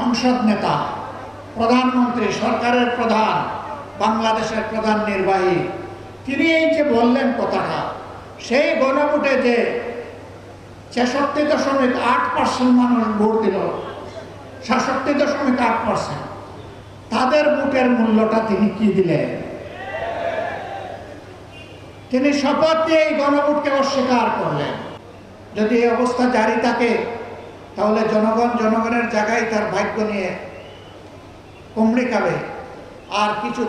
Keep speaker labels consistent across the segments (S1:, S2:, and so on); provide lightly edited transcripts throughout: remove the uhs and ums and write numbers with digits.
S1: সংসদ নেতা, প্রধানমন্ত্রী, সরকারের প্রধান, বাংলাদেশের প্রধান নির্বাহী, তিনি এই যে বললেন কথাটা, সেই গণভোটে যে 66.8% মানুষ ভোট দিল, 66.8%, তাদের ভোটের মূল্যটা তিনি কি দিলেন? তিনি শপথ দিয়ে এই গণভোটকে অস্বীকার করলেন। যদি এই অবস্থা জারি থাকে তাহলে জনগণের জায়গায় তার ভাগ্য নিয়ে কুমড়ি খাবে, আর কিছু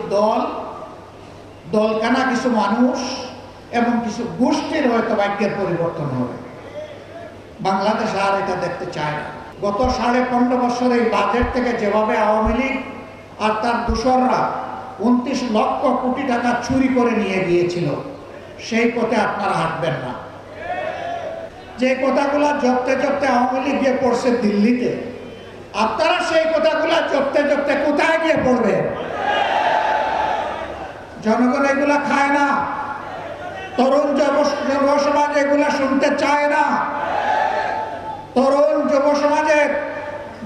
S1: দলকানা কিছু মানুষ এবং কিছু গোষ্ঠীর হয়তো ভাগ্যের পরিবর্তন হবে। বাংলাদেশ আর এটা দেখতে চায় না। গত 15.5 বছর এই বাজেট থেকে যেভাবে আওয়ামী লীগ আর তার দোসররা 29 লক্ষ কোটি টাকা চুরি করে নিয়ে গিয়েছিল, সেই পথে আপনারা হাঁটবেন না। যে কথাগুলা জপতে জপতে আওয়ামী লীগ গিয়ে পড়ছে দিল্লিতে, আপনারা সেই কথাগুলা জপতে জপতে কোথায় গিয়ে পড়বেন? জনগণ এগুলা খায় না, তরুণ যুব সমাজ এগুলা শুনতে চায় না। তরুণ যুব সমাজের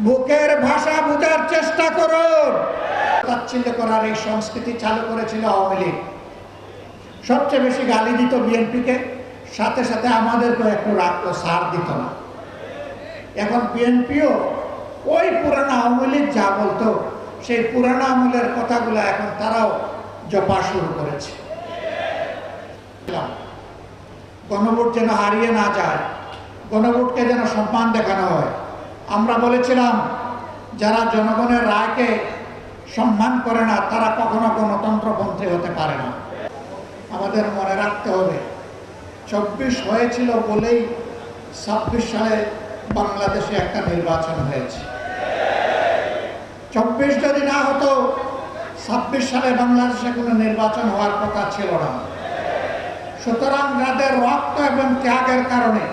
S1: বুকের ভাষা বোঝার চেষ্টা করুন। তাচ্ছিল্য করার এই সংস্কৃতি চালু করেছিল আওয়ামী লীগ। সবচেয়ে বেশি গালি দিত বিএনপিকে, সাথে সাথে আমাদেরকে একটু রাখতো, ছাড় দিত না। এখন বিএনপিও ওই পুরানো আওয়ামী লীগ যা বলতো, সেই পুরানো আমলের কথাগুলো এখন তারাও জপা শুরু করেছে। গণভোট যেন হারিয়ে না যায়, গণভোটকে যেন সম্মান দেখানো হয়। আমরা বলেছিলাম যারা জনগণের রায়কে সম্মান করে না তারা কখনো গণতন্ত্রপন্থী হতে পারে না। আমাদের মনে রাখতে হবে 24 হয়েছিল বলেই 26 সালে বাংলাদেশে একটা নির্বাচন হয়েছে। 24 যদি না হতো 26 সালে বাংলাদেশে কোনো নির্বাচন হওয়ার কথা ছিল না। সুতরাং যাদের রক্ত এবং ত্যাগের কারণে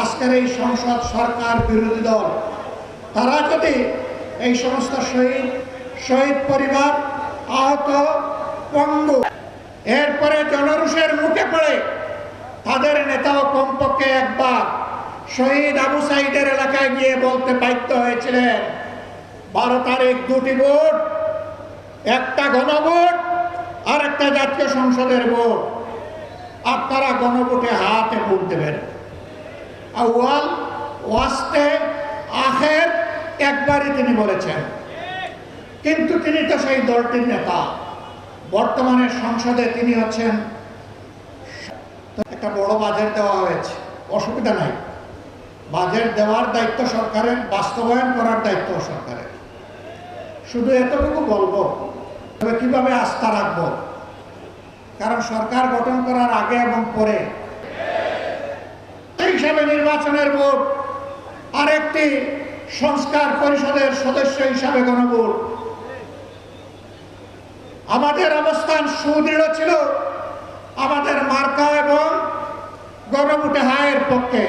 S1: আজকের এই সংসদ, সরকার, বিরোধী দল, তারা যদি এই সমস্ত শহীদ পরিবার, আহত, পঙ্গু, এরপরে জনরোষের মুখে পড়ে তাদের নেতাও কমপক্ষে একবার শহীদ আবু সাইদের এলাকায় গিয়ে বলতে বাধ্য হয়েছিলেন 12 তারিখ 2টি ভোট, একটা গণভোট আর একটা জাতীয় সংসদের ভোট, আপনারা গণভোটে হাতে ভোট দেবেন। আউয়াল ওয়াস্তে আখের একবারই তিনি বলেছেন, কিন্তু তিনি তো সেই দলটির নেতা। বর্তমানে সংসদে তিনি হচ্ছেন, একটা বড় বাজেট দেওয়া হয়েছে, অসুবিধা নাই। বাজেট দেওয়ার দায়িত্ব সরকারের, বাস্তবায়ন করার দায়িত্ব সরকারের। শুধু এতটুকু বলবো, তবে কিভাবে আস্থা রাখবো, কারণ সরকার গঠন করার আগে এবং পরে সেই হিসাবে নির্বাচনের ভোট, আরেকটি সংস্কার পরিষদের সদস্য হিসাবে গণভোট। আমাদের অবস্থান সুদৃঢ় ছিল আমাদের মার্কা এবং গণভোটে হায়ের পক্ষে।